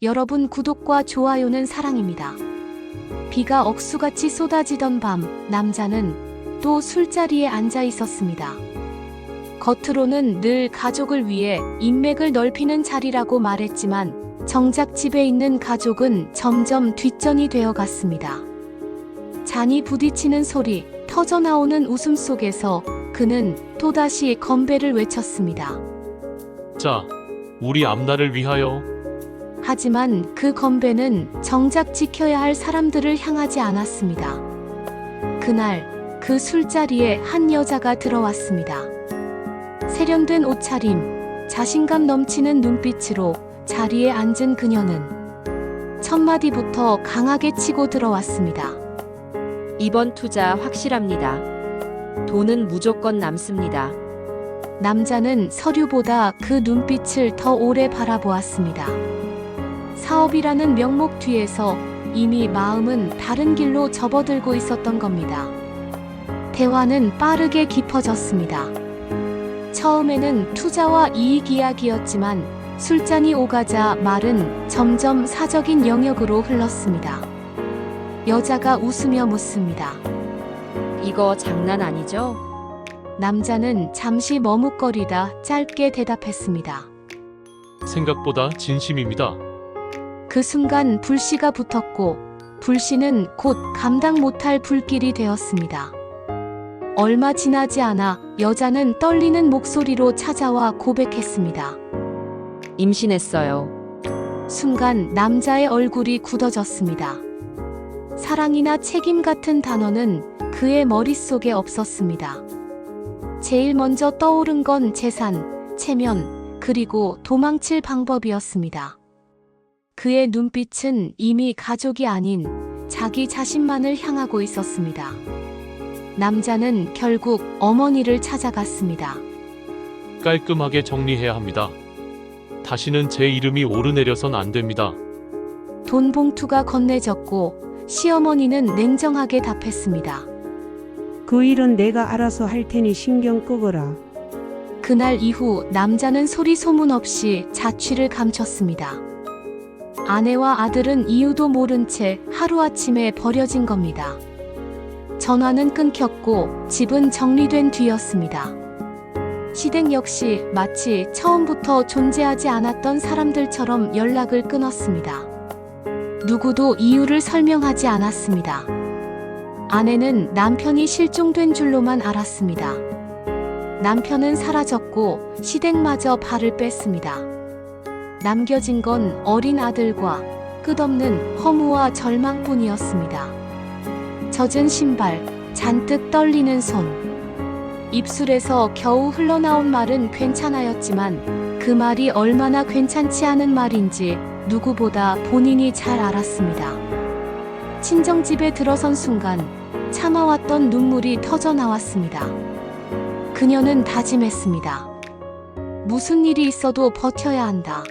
여러분 구독과 좋아요는 사랑입니다. 비가 억수같이 쏟아지던 밤, 남자는 또 술자리에 앉아 있었습니다. 겉으로는 늘 가족을 위해 인맥을 넓히는 자리라고 말했지만 정작 집에 있는 가족은 점점 뒷전이 되어 갔습니다. 잔이 부딪히는 소리, 터져나오는 웃음 속에서 그는 또다시 건배를 외쳤습니다. 자, 우리 앞날을 위하여. 하지만 그 건배는 정작 지켜야 할 사람들을 향하지 않았습니다. 그날 그 술자리에 한 여자가 들어왔습니다. 세련된 옷차림, 자신감 넘치는 눈빛으로 자리에 앉은 그녀는 첫 마디부터 강하게 치고 들어왔습니다. 이번 투자 확실합니다. 돈은 무조건 남습니다. 남자는 서류보다 그 눈빛을 더 오래 바라보았습니다. 사업이라는 명목 뒤에서 이미 마음은 다른 길로 접어들고 있었던 겁니다. 대화는 빠르게 깊어졌습니다. 처음에는 투자와 이익 이야기였지만 술잔이 오가자 말은 점점 사적인 영역으로 흘렀습니다. 여자가 웃으며 묻습니다. 이거 장난 아니죠? 남자는 잠시 머뭇거리다 짧게 대답했습니다. 생각보다 진심입니다. 그 순간 불씨가 붙었고 불씨는 곧 감당 못할 불길이 되었습니다. 얼마 지나지 않아 여자는 떨리는 목소리로 찾아와 고백했습니다. 임신했어요. 순간 남자의 얼굴이 굳어졌습니다. 사랑이나 책임 같은 단어는 그의 머릿속에 없었습니다. 제일 먼저 떠오른 건 재산, 체면, 그리고 도망칠 방법이었습니다. 그의 눈빛은 이미 가족이 아닌 자기 자신만을 향하고 있었습니다. 남자는 결국 어머니를 찾아갔습니다. 깔끔하게 정리해야 합니다. 다시는 제 이름이 오르내려선 안 됩니다. 돈 봉투가 건네졌고 시어머니는 냉정하게 답했습니다. 그 일은 내가 알아서 할 테니 신경 끄거라. 그날 이후 남자는 소리 소문 없이 자취를 감췄습니다. 아내와 아들은 이유도 모른 채 하루아침에 버려진 겁니다. 전화는 끊겼고 집은 정리된 뒤였습니다. 시댁 역시 마치 처음부터 존재하지 않았던 사람들처럼 연락을 끊었습니다. 누구도 이유를 설명하지 않았습니다. 아내는 남편이 실종된 줄로만 알았습니다. 남편은 사라졌고 시댁마저 발을 뺐습니다. 남겨진 건 어린 아들과 끝없는 허무와 절망뿐이었습니다. 젖은 신발, 잔뜩 떨리는 손. 입술에서 겨우 흘러나온 말은 괜찮아였지만 그 말이 얼마나 괜찮지 않은 말인지 누구보다 본인이 잘 알았습니다. 친정집에 들어선 순간 참아왔던 눈물이 터져 나왔습니다. 그녀는 다짐했습니다. 무슨 일이 있어도 버텨야 한다.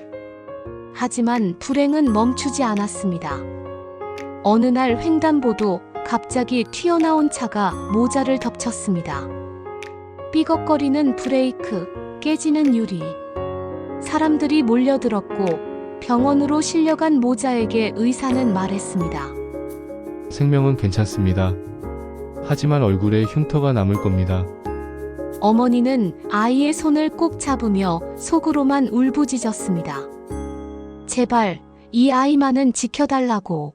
하지만 불행은 멈추지 않았습니다. 어느 날 횡단보도 갑자기 튀어나온 차가 모자를 덮쳤습니다. 삐걱거리는 브레이크, 깨지는 유리. 사람들이 몰려들었고 병원으로 실려간 모자에게 의사는 말했습니다. 생명은 괜찮습니다. 하지만 얼굴에 흉터가 남을 겁니다. 어머니는 아이의 손을 꼭 잡으며 속으로만 울부짖었습니다. 제발 이 아이만은 지켜달라고.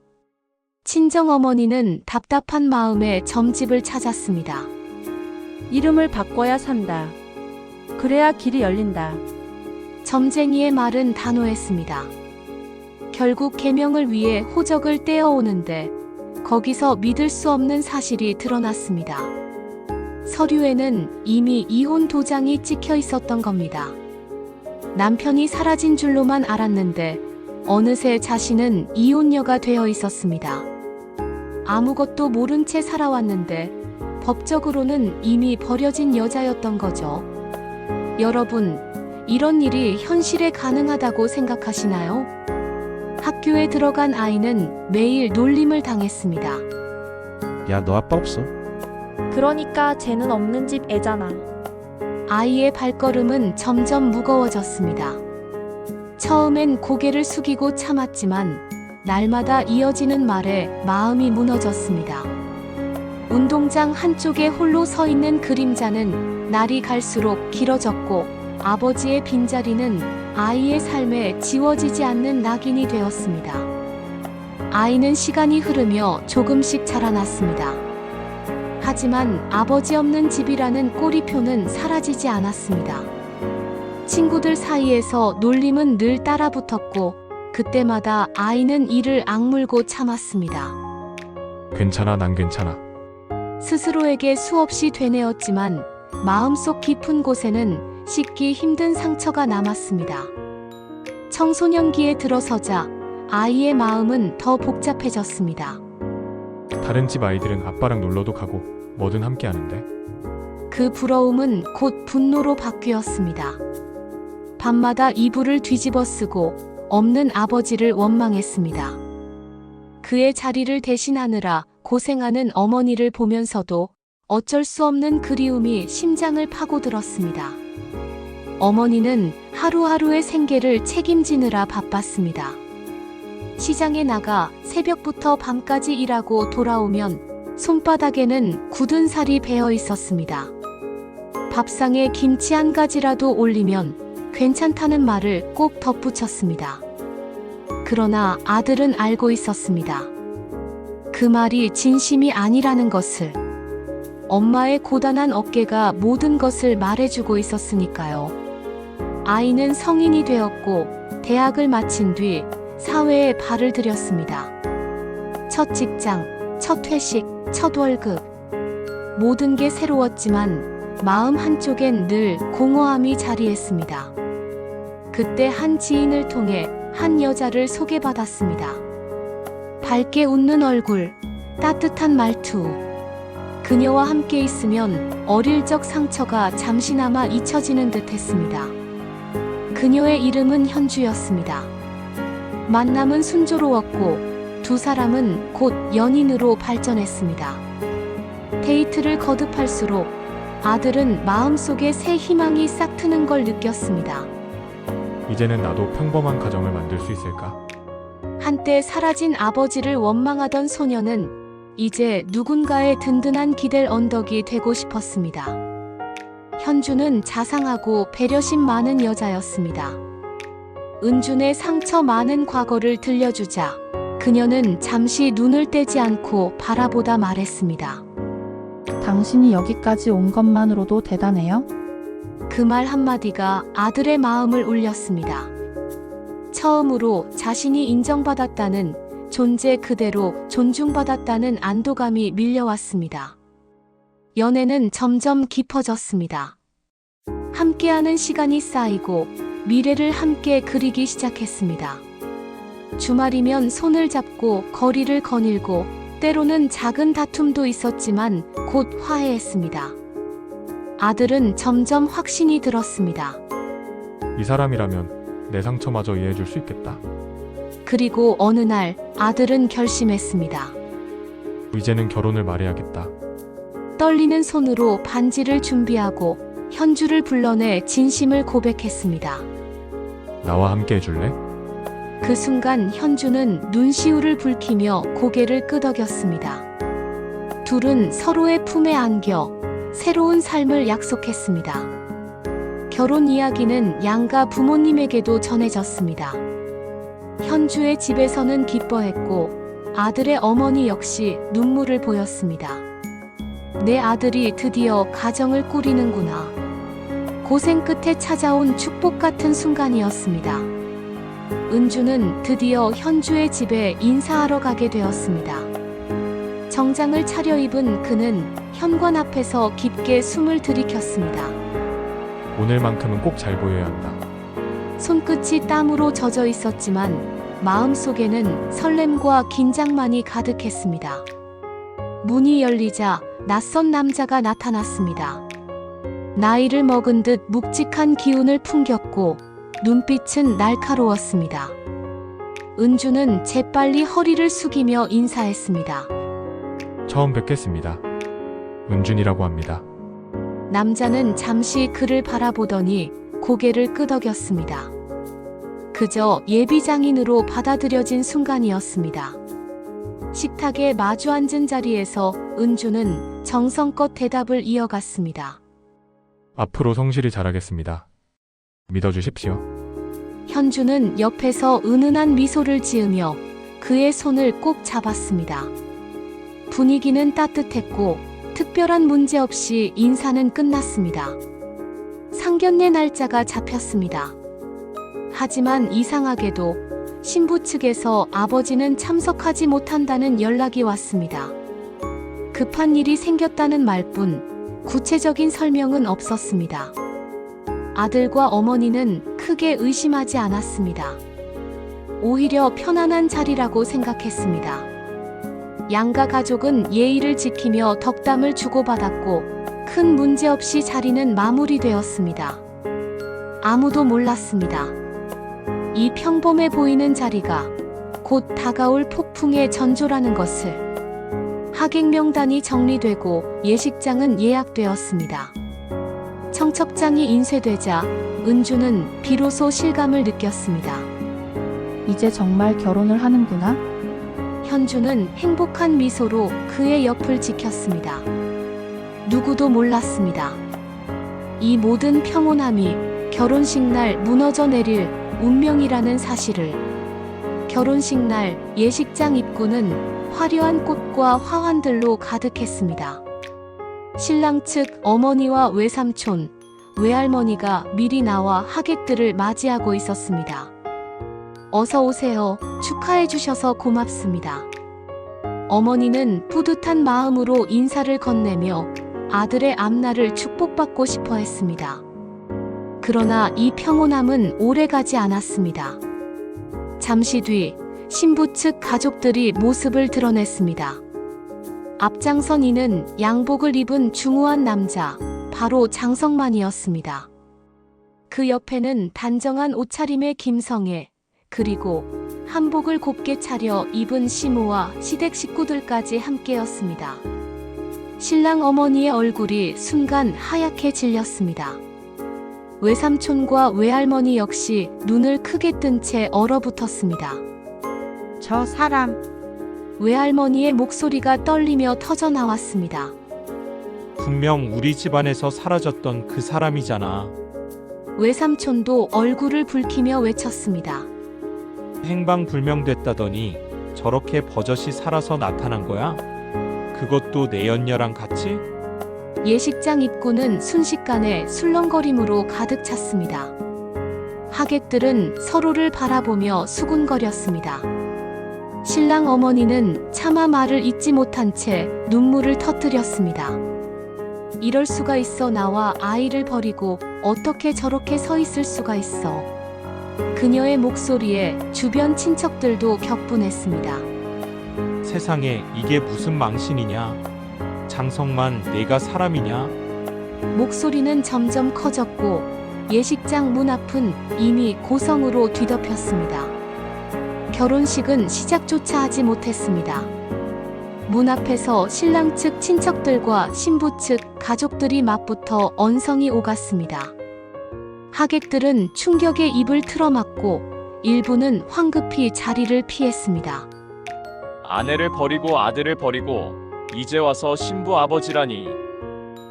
친정어머니는 답답한 마음에 점집을 찾았습니다. 이름을 바꿔야 산다. 그래야 길이 열린다. 점쟁이의 말은 단호했습니다. 결국 계명을 위해 호적을 떼어오는데 거기서 믿을 수 없는 사실이 드러났습니다. 서류에는 이미 이혼 도장이 찍혀 있었던 겁니다. 남편이 사라진 줄로만 알았는데 어느새 자신은 이혼녀가 되어 있었습니다. 아무것도 모른 채 살아왔는데 법적으로는 이미 버려진 여자였던 거죠. 여러분, 이런 일이 현실에 가능하다고 생각하시나요? 학교에 들어간 아이는 매일 놀림을 당했습니다. 야, 너 아빠 없어? 그러니까 쟤는 없는 집 애잖아. 아이의 발걸음은 점점 무거워졌습니다. 처음엔 고개를 숙이고 참았지만 날마다 이어지는 말에 마음이 무너졌습니다. 운동장 한쪽에 홀로 서 있는 그림자는 날이 갈수록 길어졌고 아버지의 빈자리는 아이의 삶에 지워지지 않는 낙인이 되었습니다. 아이는 시간이 흐르며 조금씩 자라났습니다. 하지만 아버지 없는 집이라는 꼬리표는 사라지지 않았습니다. 친구들 사이에서 놀림은 늘 따라붙었고 그때마다 아이는 이를 악물고 참았습니다. 괜찮아, 난 괜찮아. 스스로에게 수없이 되뇌었지만 마음속 깊은 곳에는 씻기 힘든 상처가 남았습니다. 청소년기에 들어서자 아이의 마음은 더 복잡해졌습니다. 다른 집 아이들은 아빠랑 놀러도 가고 뭐든 함께 하는데 그 부러움은 곧 분노로 바뀌었습니다. 밤마다 이불을 뒤집어 쓰고 없는 아버지를 원망했습니다. 그의 자리를 대신하느라 고생하는 어머니를 보면서도 어쩔 수 없는 그리움이 심장을 파고들었습니다. 어머니는 하루하루의 생계를 책임지느라 바빴습니다. 시장에 나가 새벽부터 밤까지 일하고 돌아오면 손바닥에는 굳은 살이 배어 있었습니다. 밥상에 김치 한 가지라도 올리면 괜찮다는 말을 꼭 덧붙였습니다. 그러나 아들은 알고 있었습니다. 그 말이 진심이 아니라는 것을. 엄마의 고단한 어깨가 모든 것을 말해주고 있었으니까요. 아이는 성인이 되었고 대학을 마친 뒤 사회에 발을 들였습니다. 첫 직장, 첫 회식, 첫 월급. 모든 게 새로웠지만 마음 한쪽엔 늘 공허함이 자리했습니다. 그때 한 지인을 통해 한 여자를 소개받았습니다. 밝게 웃는 얼굴, 따뜻한 말투. 그녀와 함께 있으면 어릴 적 상처가 잠시나마 잊혀지는 듯 했습니다. 그녀의 이름은 현주였습니다. 만남은 순조로웠고 두 사람은 곧 연인으로 발전했습니다. 데이트를 거듭할수록 아들은 마음속에 새 희망이 싹 트는 걸 느꼈습니다. 이제는 나도 평범한 가정을 만들 수 있을까? 한때 사라진 아버지를 원망하던 소녀는 이제 누군가의 든든한 기댈 언덕이 되고 싶었습니다. 현주는 자상하고 배려심 많은 여자였습니다. 은준의 상처 많은 과거를 들려주자 그녀는 잠시 눈을 떼지 않고 바라보다 말했습니다. 당신이 여기까지 온 것만으로도 대단해요? 그 말 한마디가 아들의 마음을 울렸습니다. 처음으로 자신이 인정받았다는, 존재 그대로 존중받았다는 안도감이 밀려왔습니다. 연애는 점점 깊어졌습니다. 함께하는 시간이 쌓이고 미래를 함께 그리기 시작했습니다. 주말이면 손을 잡고 거리를 거닐고 때로는 작은 다툼도 있었지만 곧 화해했습니다. 아들은 점점 확신이 들었습니다. 이 사람이라면 내 상처마저 이해해줄 수 있겠다. 그리고 어느 날 아들은 결심했습니다. 이제는 결혼을 말해야겠다. 떨리는 손으로 반지를 준비하고 현주를 불러내 진심을 고백했습니다. 나와 함께 해줄래? 그 순간 현주는 눈시울을 붉히며 고개를 끄덕였습니다. 둘은 서로의 품에 안겨 새로운 삶을 약속했습니다. 결혼 이야기는 양가 부모님에게도 전해졌습니다. 현주의 집에서는 기뻐했고 아들의 어머니 역시 눈물을 보였습니다. 내 아들이 드디어 가정을 꾸리는구나. 고생 끝에 찾아온 축복 같은 순간이었습니다. 은주는 드디어 현주의 집에 인사하러 가게 되었습니다. 정장을 차려입은 그는 현관 앞에서 깊게 숨을 들이켰습니다. 오늘만큼은 꼭 잘 보여야 한다. 손끝이 땀으로 젖어 있었지만 마음속에는 설렘과 긴장만이 가득했습니다. 문이 열리자 낯선 남자가 나타났습니다. 나이를 먹은 듯 묵직한 기운을 풍겼고 눈빛은 날카로웠습니다. 은주는 재빨리 허리를 숙이며 인사했습니다. 처음 뵙겠습니다. 은준이라고 합니다. 남자는 잠시 그를 바라보더니 고개를 끄덕였습니다. 그저 예비장인으로 받아들여진 순간이었습니다. 식탁에 마주 앉은 자리에서 은주는 정성껏 대답을 이어갔습니다. 앞으로 성실히 잘하겠습니다. 믿어주십시오. 현주는 옆에서 은은한 미소를 지으며 그의 손을 꼭 잡았습니다. 분위기는 따뜻했고 특별한 문제 없이 인사는 끝났습니다. 상견례 날짜가 잡혔습니다. 하지만 이상하게도 신부 측에서 아버지는 참석하지 못한다는 연락이 왔습니다. 급한 일이 생겼다는 말뿐 구체적인 설명은 없었습니다. 아들과 어머니는 크게 의심하지 않았습니다. 오히려 편안한 자리라고 생각했습니다. 양가 가족은 예의를 지키며 덕담을 주고받았고 큰 문제 없이 자리는 마무리되었습니다. 아무도 몰랐습니다. 이 평범해 보이는 자리가 곧 다가올 폭풍의 전조라는 것을. 하객 명단이 정리되고 예식장은 예약되었습니다. 청첩장이 인쇄되자 은주는 비로소 실감을 느꼈습니다. 이제 정말 결혼을 하는구나. 현주는 행복한 미소로 그의 옆을 지켰습니다. 누구도 몰랐습니다. 이 모든 평온함이 결혼식 날 무너져 내릴 운명이라는 사실을. 결혼식 날 예식장 입구는 화려한 꽃과 화환들로 가득했습니다. 신랑 측 어머니와 외삼촌, 외할머니가 미리 나와 하객들을 맞이하고 있었습니다. 어서 오세요. 축하해 주셔서 고맙습니다. 어머니는 뿌듯한 마음으로 인사를 건네며 아들의 앞날을 축복받고 싶어 했습니다. 그러나 이 평온함은 오래가지 않았습니다. 잠시 뒤 신부 측 가족들이 모습을 드러냈습니다. 앞장선 이는 양복을 입은 중후한 남자, 바로 장성만이었습니다. 그 옆에는 단정한 옷차림의 김성애, 그리고 한복을 곱게 차려 입은 시모와 시댁 식구들까지 함께였습니다. 신랑 어머니의 얼굴이 순간 하얗게 질렸습니다. 외삼촌과 외할머니 역시 눈을 크게 뜬 채 얼어붙었습니다. 저 사람 외할머니의 목소리가 떨리며 터져 나왔습니다. 분명 우리 집안에서 사라졌던 그 사람이잖아. 외삼촌도 얼굴을 붉히며 외쳤습니다. 행방불명됐다더니 저렇게 버젓이 살아서 나타난 거야? 그것도 내연녀랑 같이? 예식장 입구는 순식간에 술렁거림으로 가득 찼습니다. 하객들은 서로를 바라보며 수군거렸습니다. 신랑 어머니는 차마 말을 잇지 못한 채 눈물을 터뜨렸습니다. 이럴 수가 있어. 나와 아이를 버리고 어떻게 저렇게 서 있을 수가 있어. 그녀의 목소리에 주변 친척들도 격분했습니다. 세상에 이게 무슨 망신이냐? 장성만 내가 사람이냐? 목소리는 점점 커졌고 예식장 문 앞은 이미 고성으로 뒤덮였습니다. 결혼식은 시작조차 하지 못했습니다. 문 앞에서 신랑 측 친척들과 신부 측 가족들이 맞붙어 언성이 오갔습니다. 하객들은 충격에 입을 틀어막고 일부는 황급히 자리를 피했습니다. 아내를 버리고 아들을 버리고 이제 와서 신부 아버지라니.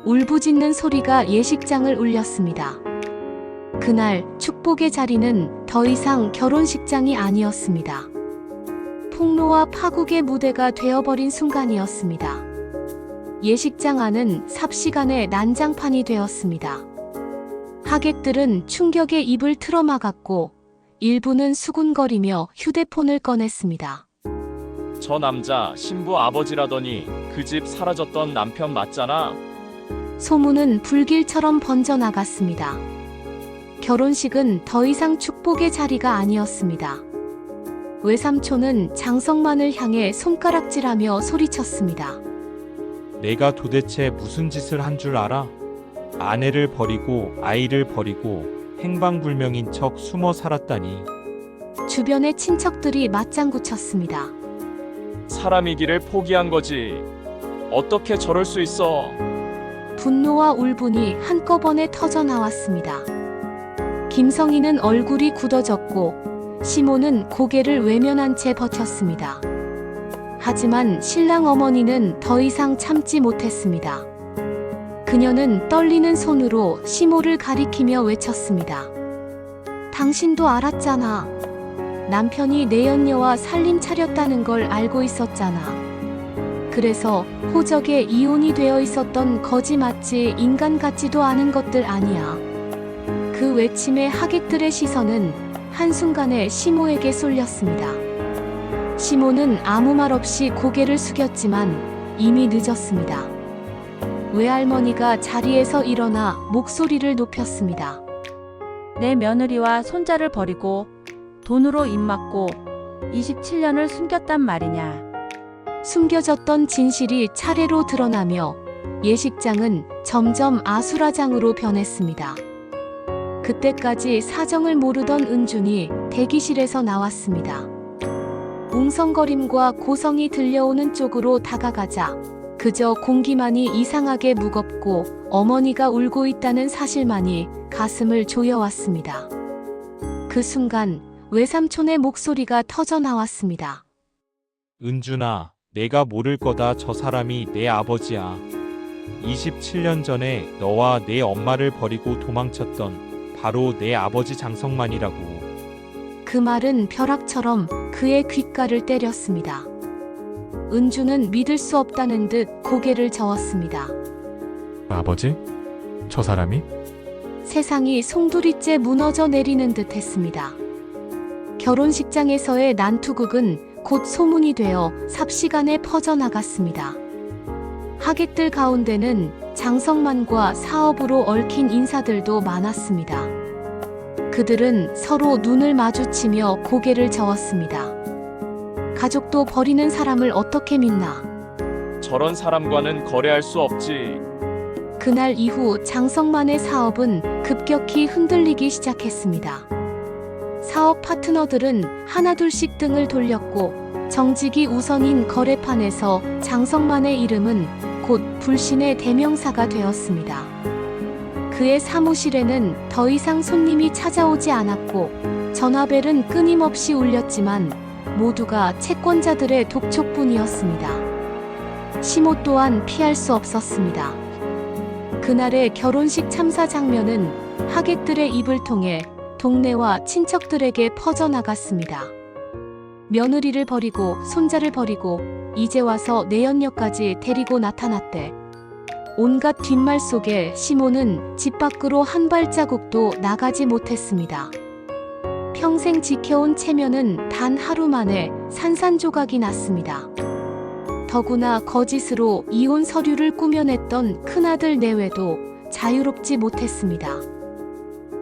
울부짖는 소리가 예식장을 울렸습니다. 그날 축복의 자리는 더 이상 결혼식장이 아니었습니다. 폭로와 파국의 무대가 되어버린 순간이었습니다. 예식장 안은 삽시간에 난장판이 되었습니다. 하객들은 충격에 입을 틀어막았고 일부는 수군거리며 휴대폰을 꺼냈습니다. 저 남자 신부 아버지라더니 그 집 사라졌던 남편 맞잖아. 소문은 불길처럼 번져나갔습니다. 결혼식은 더 이상 축복의 자리가 아니었습니다. 외삼촌은 장성만을 향해 손가락질하며 소리쳤습니다. 내가 도대체 무슨 짓을 한 줄 알아? 아내를 버리고 아이를 버리고 행방불명인 척 숨어 살았다니. 주변의 친척들이 맞장구 쳤습니다. 사람이기를 포기한 거지. 어떻게 저럴 수 있어? 분노와 울분이 한꺼번에 터져 나왔습니다. 김성희는 얼굴이 굳어졌고 시몬은 고개를 외면한 채 버텼습니다. 하지만 신랑 어머니는 더 이상 참지 못했습니다. 그녀는 떨리는 손으로 시모를 가리키며 외쳤습니다. 당신도 알았잖아. 남편이 내연녀와 살림 차렸다는 걸 알고 있었잖아. 그래서 호적에 이혼이 되어 있었던 거지 맞지, 인간 같지도 않은 것들 아니야. 그 외침에 하객들의 시선은 한순간에 시모에게 쏠렸습니다. 시모는 아무 말 없이 고개를 숙였지만 이미 늦었습니다. 외할머니가 자리에서 일어나 목소리를 높였습니다. 내 며느리와 손자를 버리고 돈으로 입맞고 27년을 숨겼단 말이냐. 숨겨졌던 진실이 차례로 드러나며 예식장은 점점 아수라장으로 변했습니다. 그때까지 사정을 모르던 은준이 대기실에서 나왔습니다. 웅성거림과 고성이 들려오는 쪽으로 다가가자 그저 공기만이 이상하게 무겁고 어머니가 울고 있다는 사실만이 가슴을 조여왔습니다. 그 순간 외삼촌의 목소리가 터져 나왔습니다. 은준아, 내가 모를 거다. 저 사람이 내 아버지야. 27년 전에 너와 내 엄마를 버리고 도망쳤던 바로 내 아버지 장성만이라고. 그 말은 벼락처럼 그의 귓가를 때렸습니다. 은주는 믿을 수 없다는 듯 고개를 저었습니다. 아버지? 저 사람이? 세상이 송두리째 무너져 내리는 듯 했습니다. 결혼식장에서의 난투극은 곧 소문이 되어 삽시간에 퍼져나갔습니다. 하객들 가운데는 장성만과 사업으로 얽힌 인사들도 많았습니다. 그들은 서로 눈을 마주치며 고개를 저었습니다. 가족도 버리는 사람을 어떻게 믿나? 저런 사람과는 거래할 수 없지. 그날 이후 장성만의 사업은 급격히 흔들리기 시작했습니다. 사업 파트너들은 하나둘씩 등을 돌렸고 정직이 우선인 거래판에서 장성만의 이름은 곧 불신의 대명사가 되었습니다. 그의 사무실에는 더 이상 손님이 찾아오지 않았고 전화벨은 끊임없이 울렸지만 모두가 채권자들의 독촉뿐이었습니다. 시모 또한 피할 수 없었습니다. 그날의 결혼식 참사 장면은 하객들의 입을 통해 동네와 친척들에게 퍼져나갔습니다. 며느리를 버리고 손자를 버리고 이제 와서 내연녀까지 데리고 나타났대. 온갖 뒷말 속에 시모는 집 밖으로 한 발자국도 나가지 못했습니다. 평생 지켜온 체면은 단 하루 만에 산산조각이 났습니다. 더구나 거짓으로 이혼 서류를 꾸며냈던 큰아들 내외도 자유롭지 못했습니다.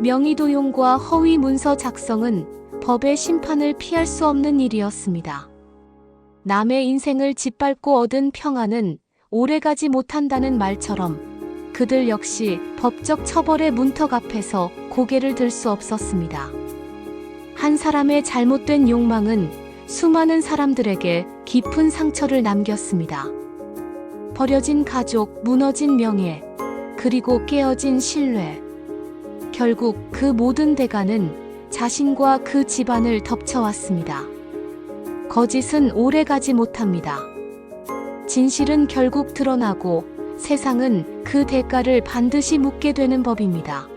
명의도용과 허위 문서 작성은 법의 심판을 피할 수 없는 일이었습니다. 남의 인생을 짓밟고 얻은 평안은 오래가지 못한다는 말처럼 그들 역시 법적 처벌의 문턱 앞에서 고개를 들 수 없었습니다. 한 사람의 잘못된 욕망은 수많은 사람들에게 깊은 상처를 남겼습니다. 버려진 가족, 무너진 명예, 그리고 깨어진 신뢰. 결국 그 모든 대가는 자신과 그 집안을 덮쳐왔습니다. 거짓은 오래가지 못합니다. 진실은 결국 드러나고 세상은 그 대가를 반드시 묻게 되는 법입니다.